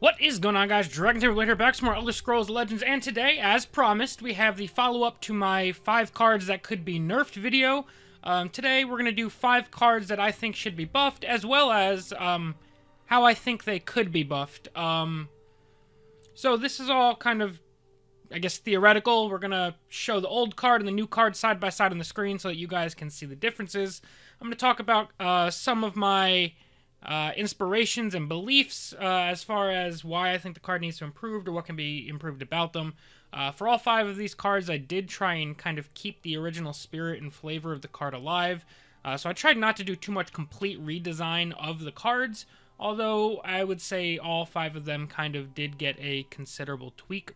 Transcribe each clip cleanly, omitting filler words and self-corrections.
What is going on, guys? DragonTamerBlayde here, back some more Elder Scrolls Legends, and today, as promised, we have the follow-up to my 5 cards that could be nerfed video. Today, we're going to do 5 cards that I think should be buffed, as well as how I think they could be buffed. So this is all kind of, I guess, theoretical. We're going to show the old card and the new card side by side on the screen so that you guys can see the differences. I'm going to talk about some of my inspirations and beliefs as far as why I think the card needs to improve or what can be improved about them. For all 5 of these cards, I did try and kind of keep the original spirit and flavor of the card alive. So I tried not to do too much complete redesign of the cards, although I would say all 5 of them kind of did get a considerable tweak.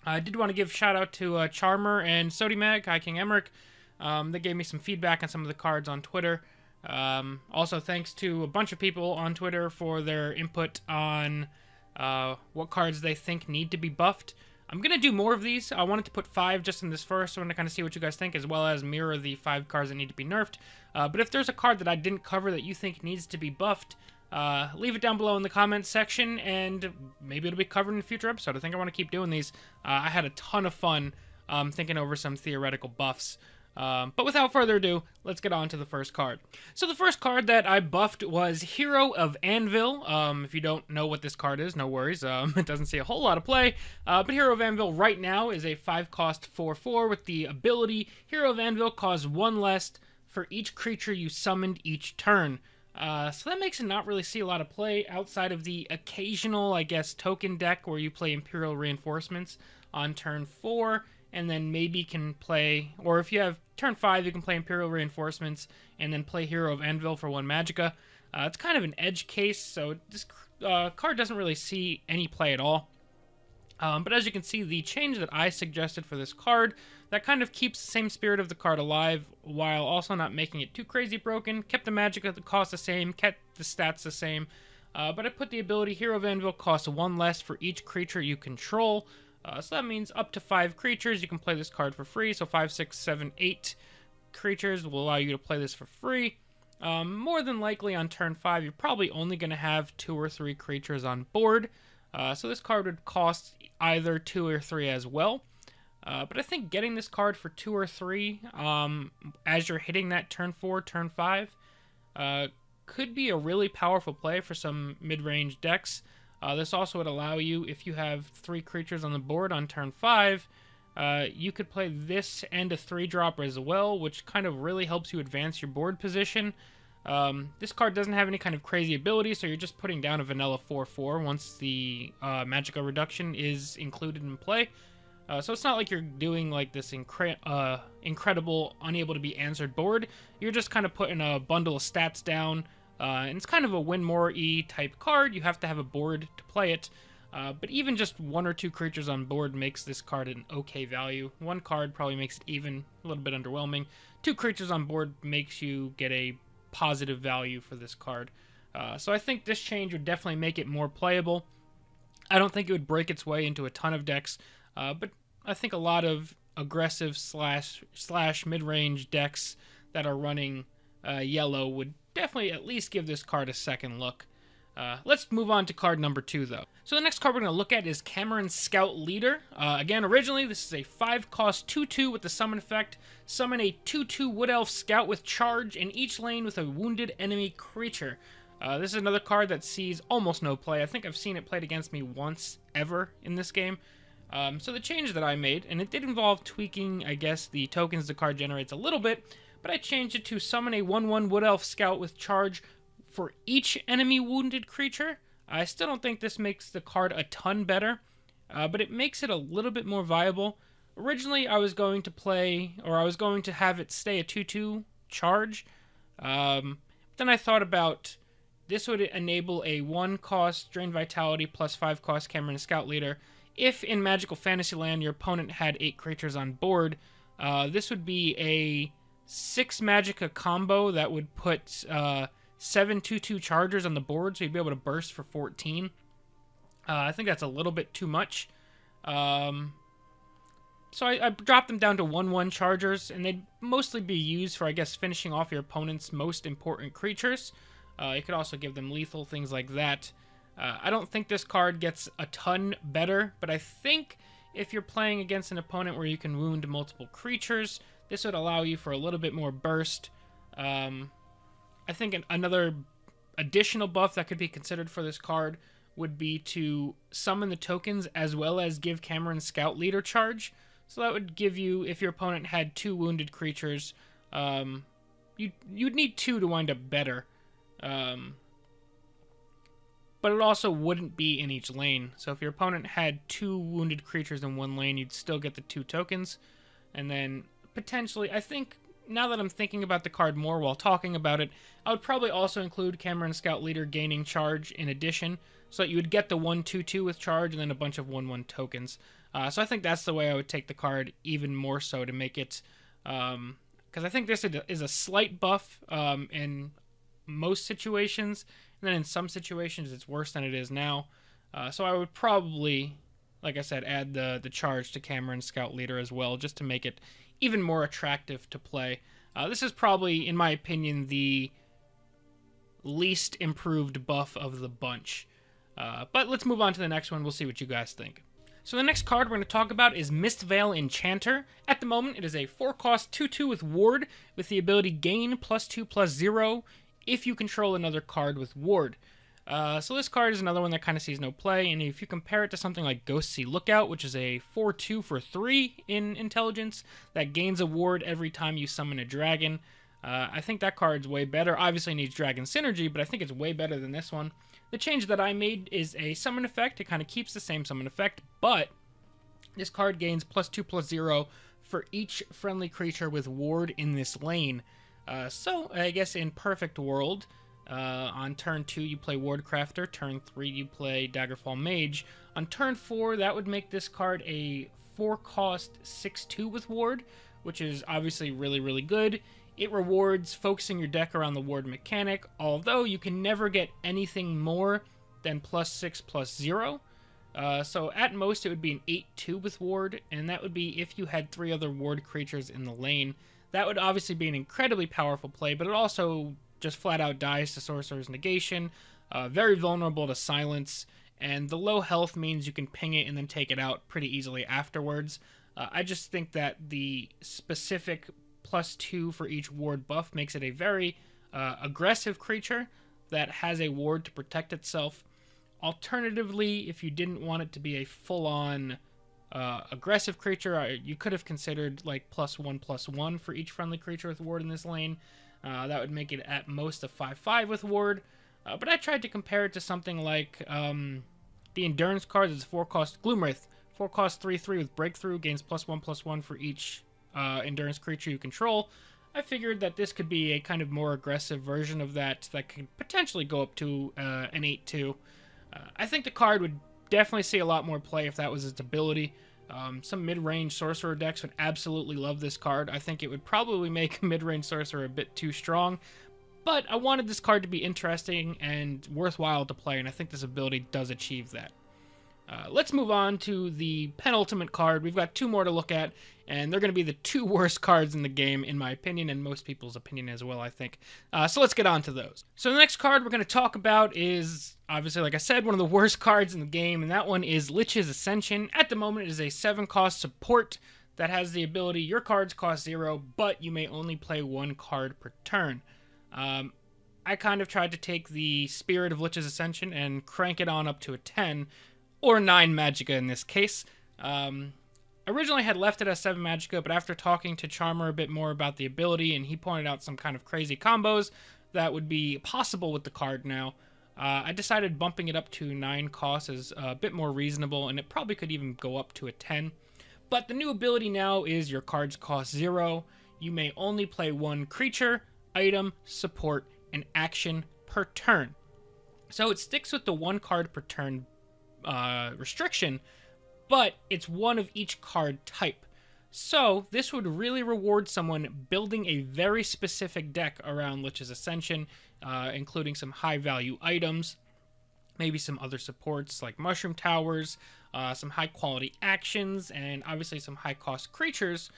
I did want to give a shout out to Charmer and Sodimag, Hi King Emmerich. They gave me some feedback on some of the cards on Twitter. Also, thanks to a bunch of people on Twitter for their input on what cards they think need to be buffed. I'm going to do more of these. I wanted to put 5 just in this first, so I'm going to kind of see what you guys think, as well as mirror the 5 cards that need to be nerfed. But if there's a card that I didn't cover that you think needs to be buffed, leave it down below in the comments section, and maybe it'll be covered in a future episode. I think I want to keep doing these. I had a ton of fun thinking over some theoretical buffs. But without further ado, let's get on to the first card. So the first card that I buffed was Hero of Anvil. If you don't know what this card is, no worries. It doesn't see a whole lot of play. But Hero of Anvil right now is a 5-cost 4/4 with the ability Hero of Anvil costs 1 less for each creature you summoned each turn. So that makes it not really see a lot of play outside of the occasional, I guess, token deck where you play Imperial Reinforcements on turn 4. And then maybe can play, or if you have turn 5, you can play Imperial Reinforcements and then play Hero of Anvil for 1 Magicka. It's kind of an edge case, so this card doesn't really see any play at all. But as you can see, the change that I suggested for this card, that kind of keeps the same spirit of the card alive, while also not making it too crazy broken, kept the Magicka the cost the same, kept the stats the same, but I put the ability Hero of Anvil costs 1 less for each creature you control. So that means up to 5 creatures, you can play this card for free. So 5, 6, 7, 8 creatures will allow you to play this for free. More than likely on turn 5, you're probably only going to have 2 or 3 creatures on board. So this card would cost either 2 or 3 as well. But I think getting this card for 2 or 3 as you're hitting that turn 4, turn 5 could be a really powerful play for some mid-range decks. This also would allow you, if you have 3 creatures on the board on turn 5, you could play this and a 3-drop as well, which kind of really helps you advance your board position. This card doesn't have any kind of crazy ability, so you're just putting down a vanilla 4/4 once the Magicka reduction is included in play. So it's not like you're doing like this incredible, unable to be answered board. You're just kind of putting a bundle of stats down. And it's kind of a win more-y type card. You have to have a board to play it. But even just 1 or 2 creatures on board makes this card an okay value. 1 card probably makes it even, a little bit underwhelming. 2 creatures on board makes you get a positive value for this card. So I think this change would definitely make it more playable. I don't think it would break its way into a ton of decks. But I think a lot of aggressive slash mid-range decks that are running yellow would definitely at least give this card a second look. Let's move on to card number 2, though. So the next card we're going to look at is Cameron Scout Leader. Again, originally, this is a 5-cost 2/2 with the summon effect. Summon a 2/2 Wood Elf Scout with charge in each lane with a wounded enemy creature. This is another card that sees almost no play. I think I've seen it played against me once ever in this game. So the change that I made, and it did involve tweaking, I guess, the tokens the card generates a little bit, but I changed it to summon a 1/1 Wood Elf Scout with charge for each enemy wounded creature. I still don't think this makes the card a ton better, but it makes it a little bit more viable. Originally, I was going to play, or I was going to have it stay a 2/2 charge. Then I thought about this would enable a 1-cost Drain Vitality plus 5-cost Cameron Scout Leader. If in Magical Fantasyland your opponent had 8 creatures on board, this would be a 6 Magicka combo that would put 7 2/2 chargers on the board, so you'd be able to burst for 14. I think that's a little bit too much. So I dropped them down to 1/1 chargers, and they'd mostly be used for, I guess, finishing off your opponent's most important creatures. You could also give them lethal, things like that. I don't think this card gets a ton better, but I think if you're playing against an opponent where you can wound multiple creatures, this would allow you for a little bit more burst. I think another additional buff that could be considered for this card would be to summon the tokens as well as give Cameron Scout Leader charge. So that would give you, if your opponent had 2 wounded creatures, you'd need 2 to wind up better. But it also wouldn't be in each lane. So if your opponent had 2 wounded creatures in one lane, you'd still get the 2 tokens. And then potentially, I think, now that I'm thinking about the card more while talking about it, I would probably also include Cameron Scout Leader gaining charge in addition, so that you would get the 1/2/2 with charge and then a bunch of 1/1 tokens. So I think that's the way I would take the card even more so to make it, because I think this is a slight buff in most situations, and then in some situations it's worse than it is now. So I would probably, like I said, add the charge to Cameron Scout Leader as well, just to make it even more attractive to play. This is probably, in my opinion, the least improved buff of the bunch. But let's move on to the next one. We'll see what you guys think. So the next card we're going to talk about is Mistveil Enchanter. At the moment, it is a 4-cost 2/2 with Ward, with the ability Gain +2/+0 if you control another card with Ward. So this card is another one that kind of sees no play, and if you compare it to something like Ghostsea Lookout, which is a 4/2 for 3 in intelligence, that gains a ward every time you summon a dragon, I think that card's way better. Obviously it needs dragon synergy, but I think it's way better than this one. The change that I made is a summon effect. It kind of keeps the same summon effect, but this card gains +2/+0 for each friendly creature with ward in this lane. So I guess in Perfect World, on turn 2 you play Wardcrafter, turn 3 you play Daggerfall Mage. On turn 4 that would make this card a 4-cost 6/2 with Ward, which is obviously really, really good. It rewards focusing your deck around the Ward mechanic, although you can never get anything more than +6/+0. So at most it would be an 8/2 with Ward, and that would be if you had 3 other Ward creatures in the lane. That would obviously be an incredibly powerful play, but it also just flat out dies to Sorcerer's Negation, very vulnerable to silence, and the low health means you can ping it and then take it out pretty easily afterwards. I just think that the specific +2 for each ward buff makes it a very aggressive creature that has a ward to protect itself. Alternatively, if you didn't want it to be a full-on aggressive creature, you could have considered like +1/+1 for each friendly creature with ward in this lane. That would make it at most a 5/5 with ward. But I tried to compare it to something like the Endurance card. It's 4-cost Gloomwraith. 4-cost 3/3 with Breakthrough, gains +1/+1 for each Endurance creature you control. I figured that this could be a kind of more aggressive version of that could potentially go up to an 8/2. I think the card would definitely see a lot more play if that was its ability. Some mid-range sorcerer decks would absolutely love this card. I think it would probably make a mid-range sorcerer a bit too strong, but I wanted this card to be interesting and worthwhile to play, and I think this ability does achieve that. Let's move on to the penultimate card. We've got 2 more to look at, and they're going to be the 2 worst cards in the game, in my opinion, and most people's opinion as well, I think. So let's get on to those. So the next card we're going to talk about is, obviously, like I said, one of the worst cards in the game, and that one is Lich's Ascension. At the moment, it is a 7-cost support that has the ability, your cards cost 0, but you may only play 1 card per turn. I kind of tried to take the spirit of Lich's Ascension and crank it on up to a 10, or 9 Magicka in this case. Originally I had left it as 7 Magicka, but after talking to Charmer a bit more about the ability, and he pointed out some kind of crazy combos that would be possible with the card now, I decided bumping it up to 9 costs is a bit more reasonable, and it probably could even go up to a 10. But the new ability now is your cards cost 0. You may only play 1 creature, item, support, and action per turn. So it sticks with the 1 card per turn restriction, but it's 1 of each card type. So this would really reward someone building a very specific deck around Lich's Ascension, including some high-value items, maybe some other supports like Mushroom Towers, some high-quality actions, and obviously some high-cost creatures,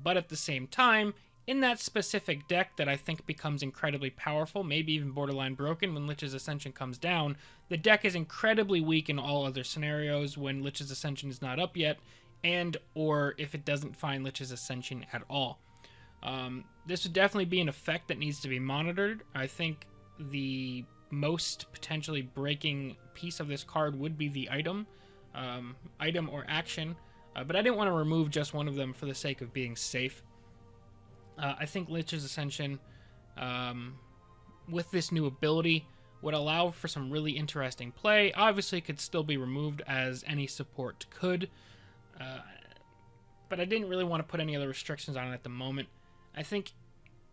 but at the same time, in that specific deck that I think becomes incredibly powerful, maybe even borderline broken when Lich's Ascension comes down. The deck is incredibly weak in all other scenarios when Lich's Ascension is not up yet, and or if it doesn't find Lich's Ascension at all. This would definitely be an effect that needs to be monitored. I think the most potentially breaking piece of this card would be the item or action, but I didn't want to remove just one of them for the sake of being safe. I think Lich's Ascension, with this new ability, would allow for some really interesting play. Obviously, it could still be removed as any support could, but I didn't really want to put any other restrictions on it at the moment. I think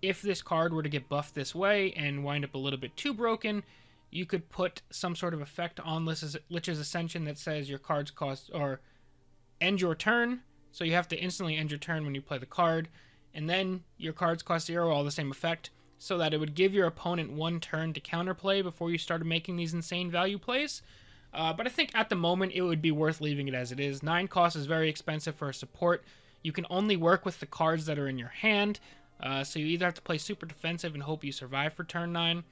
if this card were to get buffed this way and wind up a little bit too broken, you could put some sort of effect on Lich's Ascension that says your cards cost, or end your turn, so you have to instantly end your turn when you play the card, and then your cards cost 0, all the same effect, so that it would give your opponent one turn to counterplay before you started making these insane value plays. But I think at the moment it would be worth leaving it as it is. 9 cost is very expensive for a support. You can only work with the cards that are in your hand, so you either have to play super defensive and hope you survive for turn 9,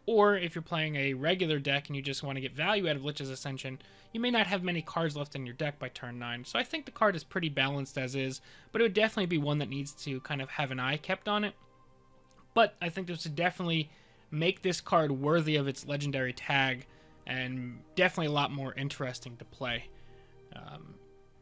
or if you're playing a regular deck and you just want to get value out of Lich's Ascension, you may not have many cards left in your deck by turn 9. So I think the card is pretty balanced as is, but it would definitely be one that needs to kind of have an eye kept on it. But I think this would definitely make this card worthy of its legendary tag, and definitely a lot more interesting to play.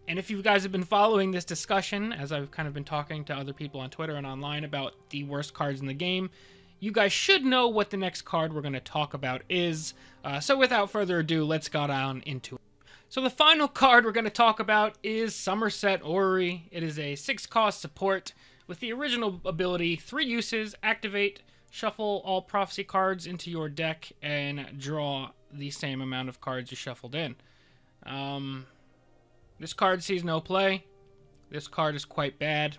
And if you guys have been following this discussion, as I've kind of been talking to other people on Twitter and online about the worst cards in the game, you guys should know what the next card we're going to talk about is. So without further ado, let's go down into it. So the final card we're going to talk about is Somerset Orrery. It is a 6-cost support with the original ability, 3 uses, activate, shuffle all prophecy cards into your deck, and draw the same amount of cards you shuffled in. This card sees no play. This card is quite bad.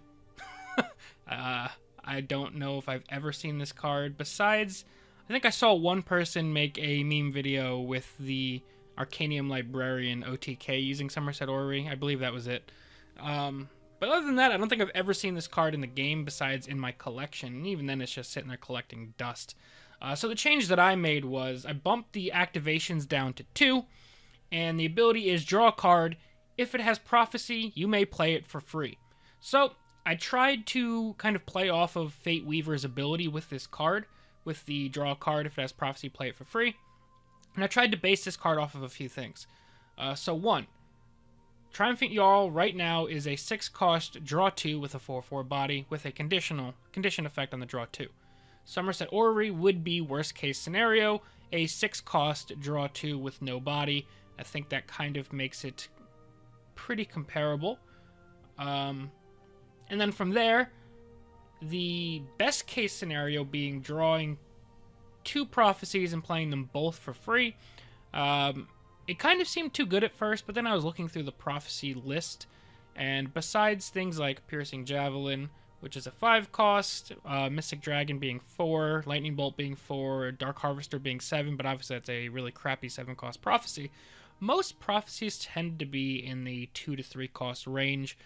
I don't know if I've ever seen this card. Besides, I think I saw one person make a meme video with the Arcanium Librarian OTK using Somerset Orrery. I believe that was it. But other than that, I don't think I've ever seen this card in the game besides in my collection. And even then, it's just sitting there collecting dust. So the change that I made was I bumped the activations down to 2. And the ability is draw a card. If it has prophecy, you may play it for free. So I tried to kind of play off of Fate Weaver's ability with this card, with the draw a card. If it has prophecy, play it for free. And I tried to base this card off of a few things. So 1, Triumphant Jarl right now is a 6-cost draw 2 with a 4/4 body with a condition effect on the draw 2. Somerset Orrery would be worst case scenario, a 6-cost draw 2 with no body. I think that kind of makes it pretty comparable. And then from there, the best case scenario being drawing 2 prophecies and playing them both for free. It kind of seemed too good at first, but then I was looking through the prophecy list, and besides things like Piercing Javelin, which is a 5-cost, Mystic Dragon being 4, Lightning Bolt being 4, Dark Harvester being 7, but obviously that's a really crappy 7-cost prophecy. Most prophecies tend to be in the 2 to 3 cost range.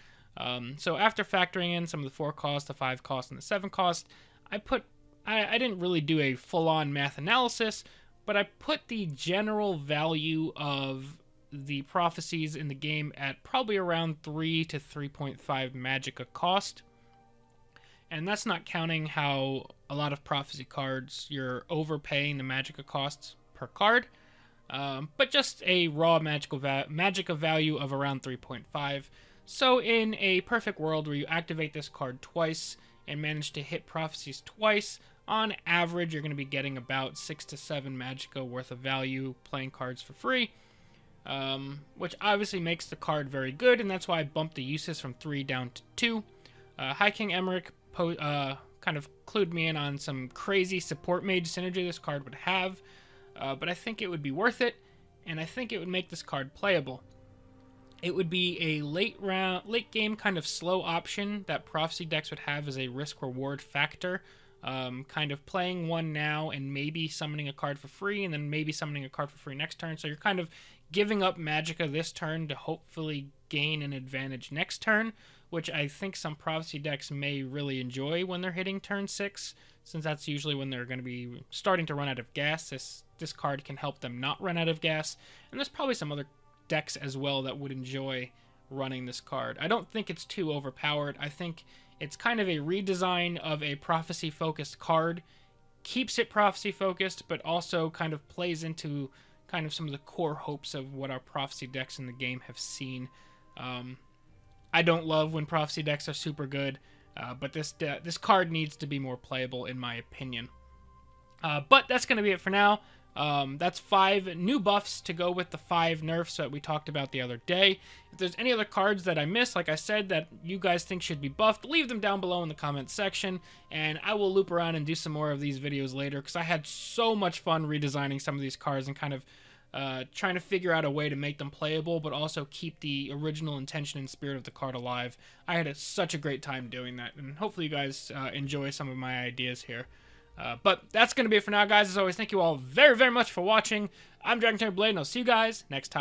So after factoring in some of the 4 cost, the 5 cost, and the 7 cost, I didn't really do a full-on math analysis, but I put the general value of the prophecies in the game at probably around 3 to 3.5 magicka cost. And that's not counting how a lot of prophecy cards, you're overpaying the magicka costs per card. But just a raw magicka value of around 3.5. So in a perfect world where you activate this card twice and manage to hit prophecies twice, on average you're going to be getting about 6 to 7 magicka worth of value playing cards for free. Which obviously makes the card very good, and that's why I bumped the uses from 3 down to 2. High King Emmerich kind of clued me in on some crazy support mage synergy this card would have. But I think it would be worth it, and I think it would make this card playable. It would be a late game kind of slow option that prophecy decks would have as a risk-reward factor. Kind of playing one now and maybe summoning a card for free, and then maybe summoning a card for free next turn. So you're kind of giving up magicka this turn to hopefully gain an advantage next turn, which I think some Prophecy decks may really enjoy when they're hitting turn 6, since that's usually when they're going to be starting to run out of gas. This card can help them not run out of gas, and there's probably some other decks as well that would enjoy running this card. I don't think it's too overpowered. I think it's kind of a redesign of a Prophecy-focused card. Keeps it Prophecy-focused, but also kind of plays into kind of some of the core hopes of what our Prophecy decks in the game have seen. I don't love when Prophecy decks are super good, but this card needs to be more playable, in my opinion. But that's going to be it for now. That's 5 new buffs to go with the 5 nerfs that we talked about the other day. If there's any other cards that I missed, like I said, that you guys think should be buffed, leave them down below in the comments section, and I will loop around and do some more of these videos later, because I had so much fun redesigning some of these cards and kind of trying to figure out a way to make them playable, but also keep the original intention and spirit of the card alive. I had such a great time doing that, and hopefully you guys enjoy some of my ideas here. But that's going to be it for now, guys. As always, thank you all very, very much for watching. I'm DragonTamerBlayde, and I'll see you guys next time.